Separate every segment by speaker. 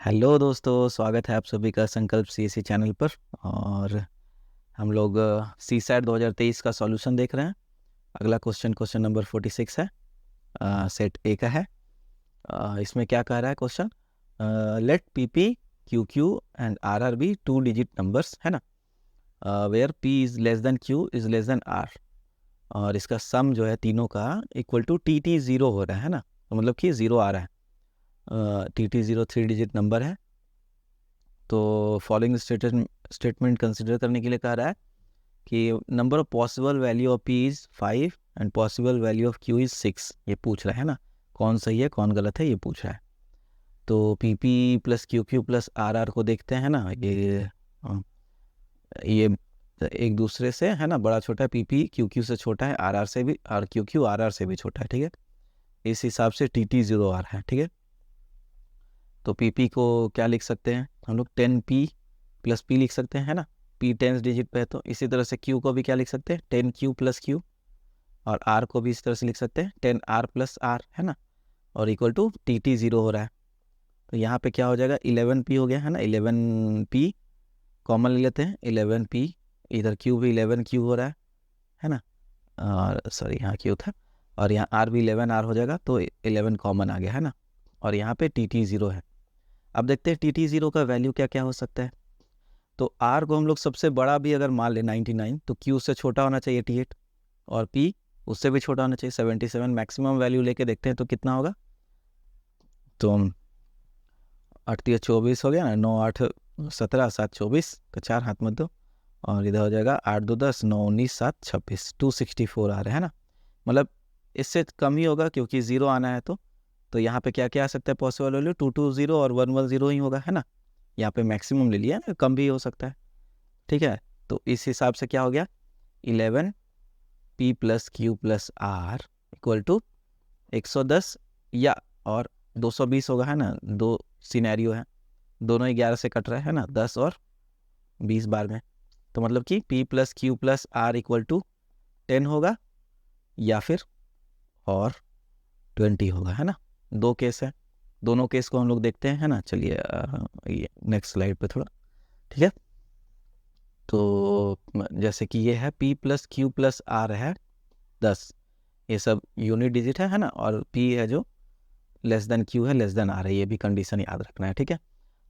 Speaker 1: Hello दोस्तों, स्वागत है आप सभी का संकल्प सीएससी चैनल पर। और हम लोग सी सैट 2023 का सॉल्यूशन देख रहे हैं। अगला क्वेश्चन नंबर 46 है, सेट ए का है। इसमें क्या कह रहा है question? Let p p q q and r r be 2 digit numbers, है ना। Where p is less than q is less than r, और इसका सम जो है तीनों का equal to t t zero हो रहा है ना। तो मतलब कि ज़ीरो आ रहा है। T t zero 3 digit number है। तो फॉलोइंग स्टेटमेंट कंसिडर करने के लिए कह रहा है कि number of possible value of P is 5 and possible value of Q is 6। ये पूछ रहा है ना, कौन सही है कौन गलत है ये पूछ रहा है। तो p p plus q q plus r r को देखते हैं ना। ये एक दूसरे से है ना, बड़ा छोटा है। पी पी क्यू क्यू से छोटा है, आर आर से भी, और क्यू क्यू आर आर से भी छोटा है। ठीक है, इस हिसाब से टी टी ज़ीरो आर है। ठीक है, तो पी पी को क्या लिख सकते हैं हम लोग? 10p प्लस पी लिख सकते हैं, है ना। p 10 डिजिट पे है, तो इसी तरह से q को भी क्या लिख सकते हैं? 10q plus q। और r को भी इस तरह से लिख सकते हैं 10r प्लस r, है ना। और equal to t t zero हो रहा है। तो यहाँ पे क्या हो जाएगा? 11p हो गया, है ना। 11p कॉमन ले लेते हैं, 11p। इधर q भी 11q हो रहा है ना। और सॉरी, यहाँ q था। और यहाँ r भी 11r हो जाएगा, तो 11 कॉमन आ गया, है ना। और यहाँ पे टी टी ज़ीरो है। अब देखते हैं टी टी ज़ीरो का वैल्यू क्या क्या हो सकता है। तो आर को हम लोग सबसे बड़ा भी अगर मान ले 99, तो क्यू उससे छोटा होना चाहिए 88, और पी उससे भी छोटा होना चाहिए 77। मैक्सिमम वैल्यू लेके देखते हैं तो कितना होगा। तो 8 या 24 हो गया ना, 9 8 17 7 24 का 4 हाथ मत दो। और इधर हो जाएगा 8 2 10 9 19 7 26, 264 आ रहा है ना। मतलब इससे कम ही होगा क्योंकि ज़ीरो आना है। तो यहाँ पे क्या क्या आ सकता है? पॉसिबल वैल्यू 220 और 110 ही होगा, है ना। यहाँ पे मैक्सिमम ले लिया ना, कम भी हो सकता है। ठीक है, तो इस हिसाब से क्या हो गया? 11p plus q plus r equal to 110 या और 220 होगा, है ना। दो सिनेरियो है, दोनों ही 11 से कट रहा है ना, 10 और 20 बार में। तो मतलब कि p plus q plus r equal to 10 होगा, या फिर और 20 होगा, है ना। दो केस है, दोनों केस को हम लोग देखते हैं, है ना। चलिए ये नेक्स्ट स्लाइड पे थोड़ा। ठीक है, तो जैसे कि ये है p plus q plus r है 10, ये सब यूनिट डिजिट है ना। और p है जो लेस देन क्यू है, लेस देन आर है, ये भी कंडीशन याद रखना है। ठीक है,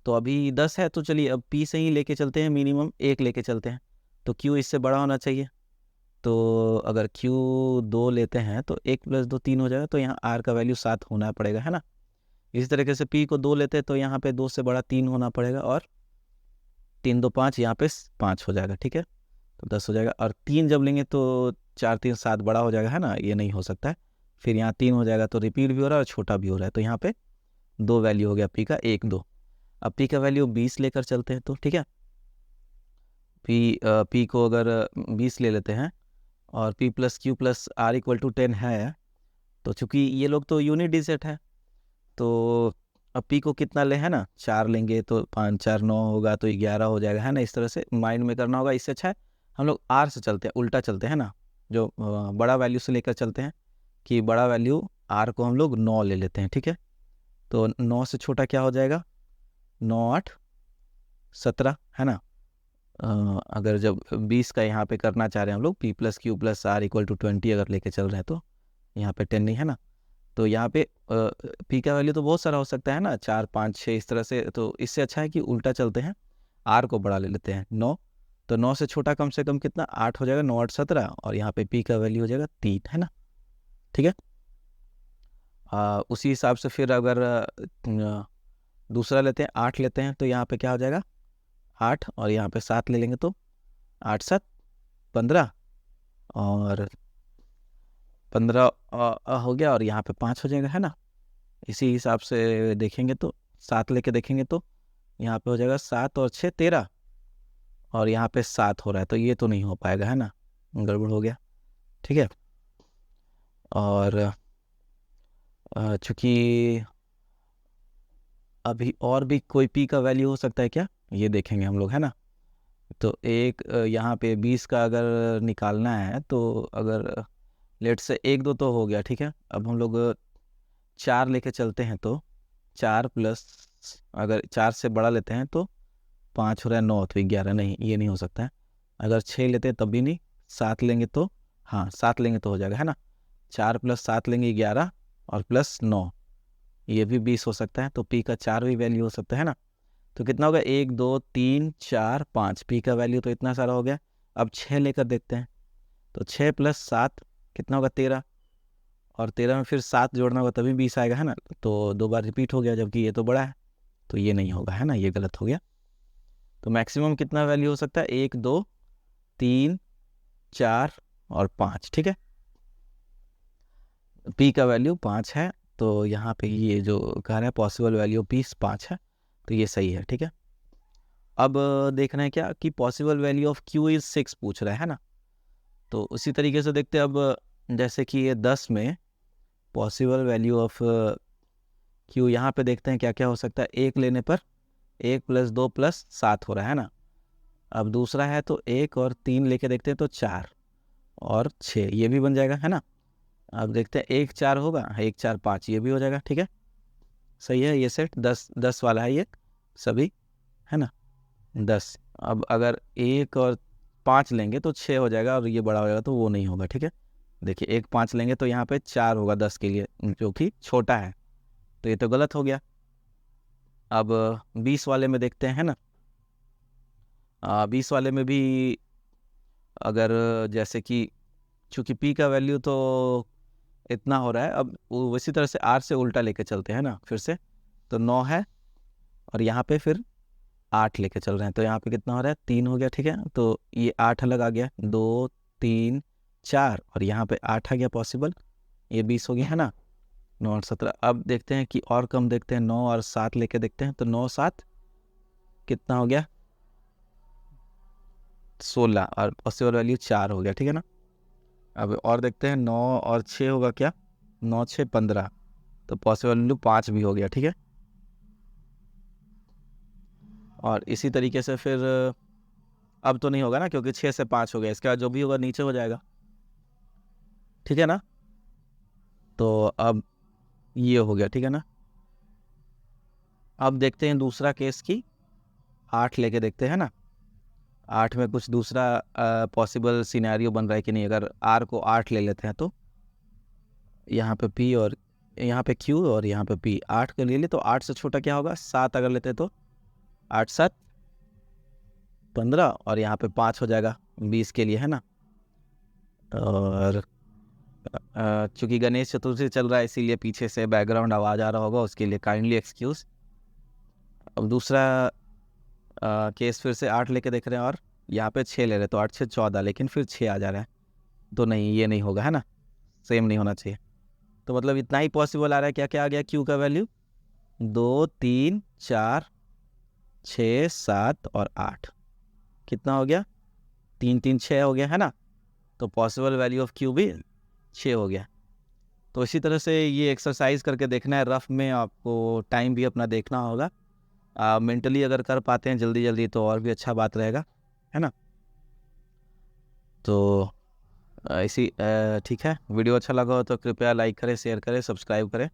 Speaker 1: तो अभी 10 है, तो चलिए अब p से ही लेके चलते हैं, मिनिमम 1 लेके चलते हैं। तो q इससे बड़ा होना चाहिए। तो अगर q 2 लेते हैं तो 1 प्लस 2 3 हो जाएगा, तो यहाँ r का वैल्यू 7 होना पड़ेगा, है ना। इसी तरीके से p को 2 लेते हैं तो यहाँ पे 2 से बड़ा 3 होना पड़ेगा, और 3 2 5, यहाँ पे 5 हो जाएगा। ठीक है, तो 10 हो जाएगा। और 3 जब लेंगे तो 4 3 7 बड़ा हो जाएगा, है ना। ये नहीं हो सकता है। फिर यहाँ 3 हो जाएगा, तो रिपीट भी हो रहा है और छोटा भी हो रहा है। तो यहाँ पे 2 वैल्यू हो गया पी का, 1 2। अब पी का वैल्यू 20 लेकर चलते हैं, तो ठीक है। पी को अगर 20 ले लेते हैं, और p plus q plus r equal to 10 है, तो चूंकि ये लोग तो यूनिट डिजिट है, तो अब पी को कितना ले, है ना। 4 लेंगे तो 5 4 9 होगा, तो 11 हो जाएगा, है ना। इस तरह से माइंड में करना होगा। इससे अच्छा है हम लोग आर से चलते हैं, उल्टा चलते हैं ना, जो बड़ा वैल्यू से लेकर चलते हैं। कि बड़ा वैल्यू आर को हम लोग 9 ले लेते हैं। ठीक है, तो 9 से छोटा क्या हो जाएगा? 9 8 17, है ना। अगर जब 20 का यहाँ पे करना चाह रहे हैं हम लोग, p plus q plus r equal to 20 अगर लेके चल रहे हैं, तो यहाँ पे 10 नहीं, है ना। तो यहाँ पे पी का वैल्यू तो बहुत सारा हो सकता है ना, 4 5 6 इस तरह से। तो इससे अच्छा है कि उल्टा चलते हैं, आर को बड़ा ले लेते हैं 9। तो 9 से छोटा कम से कम कितना? 8 हो जाएगा, 9 8 17, और यहाँ पे पी का वैल्यू हो जाएगा 3, है ना। ठीक है, उसी हिसाब से फिर अगर दूसरा लेते हैं, 8 लेते हैं, तो यहाँ पे क्या हो जाएगा? 8, और यहाँ पे 7 ले लेंगे तो 8 7 15, और 15 हो गया, और यहाँ पे 5 हो जाएगा, है ना। इसी हिसाब से देखेंगे तो 7 लेके देखेंगे तो यहाँ पे हो जाएगा 7 और 6 13, और यहाँ पे 7 हो रहा है, तो ये तो नहीं हो पाएगा, है ना, गड़बड़ हो गया। ठीक है, और चूंकि अभी और भी कोई पी का वैल्यू हो सकता है क्या, ये देखेंगे हम लोग, है ना। तो एक यहाँ पे 20 का अगर निकालना है, तो अगर लेट से 1 2 तो हो गया। ठीक है, अब हम लोग 4 लेके चलते हैं, तो 4 प्लस अगर 4 से बड़ा लेते हैं तो 5 हो रहा है, 9 तो 11, नहीं ये नहीं हो सकता है। अगर 6 लेते हैं तब भी नहीं, 7 लेंगे तो, हाँ 7 लेंगे तो हो जाएगा, है ना। 4 + 7 लेंगे 11 और +9 ये भी 20 हो सकता है। तो पी का 4 भी वैल्यू हो सकता है ना। तो कितना होगा, 1 2 3 4 5, पी का वैल्यू तो इतना सारा हो गया। अब 6 लेकर देखते हैं, तो 6 + 7 कितना होगा, 13, और 13 में फिर 7 जोड़ना होगा तभी 20 आएगा, है ना। तो 2 बार रिपीट हो गया, जबकि ये तो बड़ा है, तो ये नहीं होगा, है ना, ये गलत हो गया। तो मैक्सिमम कितना वैल्यू हो सकता है, 1 2 3 4 और 5, ठीक है। पी का वैल्यू 5 है, तो यहाँ पे ये जो कह रहा है पॉसिबल वैल्यू पी 5 है, तो ये सही है, ठीक है। अब देखना है क्या कि possible value of Q is 6 पूछ रहा है ना। तो उसी तरीके से देखते हैं अब, जैसे कि ये 10 में पॉसिबल वैल्यू ऑफ क्यू, यहाँ पे देखते हैं क्या क्या हो सकता है। 1 लेने पर 1 + 2 + 7 हो रहा है ना। अब दूसरा है तो 1 और 3 लेके देखते हैं तो 4 और 6 ये भी बन जाएगा, है ना। अब देखते हैं 1 4 होगा, 1 4 5 ये भी हो जाएगा, ठीक है, सही है। ये सेट 10 10 वाला है ये सभी, है ना, 10। अब अगर 1 और 5 लेंगे तो 6 हो जाएगा, और ये बड़ा हो जाएगा तो वो नहीं होगा, ठीक है। देखिए 1 5 लेंगे तो यहाँ पे 4 होगा 10 के लिए, जो कि छोटा है, तो ये तो गलत हो गया। अब 20 वाले में देखते हैं ना। 20 वाले में भी अगर जैसे कि, चूंकि पी का वैल्यू तो इतना हो रहा है, अब वो उसी तरह से आर से उल्टा लेके चलते हैं ना फिर से। तो 9 है, और यहाँ पे फिर 8 लेके चल रहे हैं, तो यहाँ पे कितना हो रहा है, 3 हो गया, ठीक है। तो ये 8 अलग आ गया, 2 3 4, और यहाँ पे 8 आ गया पॉसिबल, ये 20 हो गया, है ना। 9 और 17। अब देखते हैं कि और कम देखते हैं, 9 और 7 लेके देखते हैं, तो 9 7 कितना हो गया, 16, और पॉसिबल वैल्यू 4 हो गया, ठीक है ना। अब और देखते हैं, 9 और 6 होगा क्या, 9 6 15, तो पॉसिबल वैल्यू 5 भी हो गया, ठीक है। और इसी तरीके से फिर अब तो नहीं होगा ना, क्योंकि 6 से 5 हो गया, इसके बाद जो भी होगा नीचे हो जाएगा, ठीक है ना। तो अब ये हो गया, ठीक है ना। अब देखते हैं दूसरा केस की, 8 लेके देखते हैं ना। 8 में कुछ दूसरा पॉसिबल सिनेरियो बन रहा है कि नहीं। अगर आर को 8 ले लेते हैं तो यहाँ पे पी, और यहाँ पे क्यू, और यहाँ पे पी, 8 को ले ले तो 8 से छोटा क्या होगा, 7 अगर लेते हैं तो 8 7 15, और यहाँ पे 5 हो जाएगा 20 के लिए, है ना। और चूंकि गणेश चतुर्थी चल रहा है, इसीलिए पीछे से बैकग्राउंड आवाज़ आ रहा होगा, उसके लिए काइंडली एक्सक्यूज। अब दूसरा केस फिर से 8 लेके देख रहे हैं, और यहाँ पे 6 ले रहे हैं, तो 8 6 14, लेकिन फिर 6 आ जा रहा है, तो नहीं ये नहीं होगा, है ना, सेम नहीं होना चाहिए। तो मतलब इतना ही पॉसिबल आ रहा है। क्या क्या आ गया, क्यू का वैल्यू 2 3 4 6 7 और 8, कितना हो गया, 3 3 6 हो गया, है ना। तो पॉसिबल वैल्यू ऑफ क्यू भी 6 हो गया। तो इसी तरह से ये एक्सरसाइज करके देखना है रफ में, आपको टाइम भी अपना देखना होगा। मेंटली अगर कर पाते हैं जल्दी जल्दी तो और भी अच्छा बात रहेगा, है ना। तो इसी ठीक है, वीडियो अच्छा लगा हो तो कृपया लाइक करें, शेयर करें, सब्सक्राइब करें।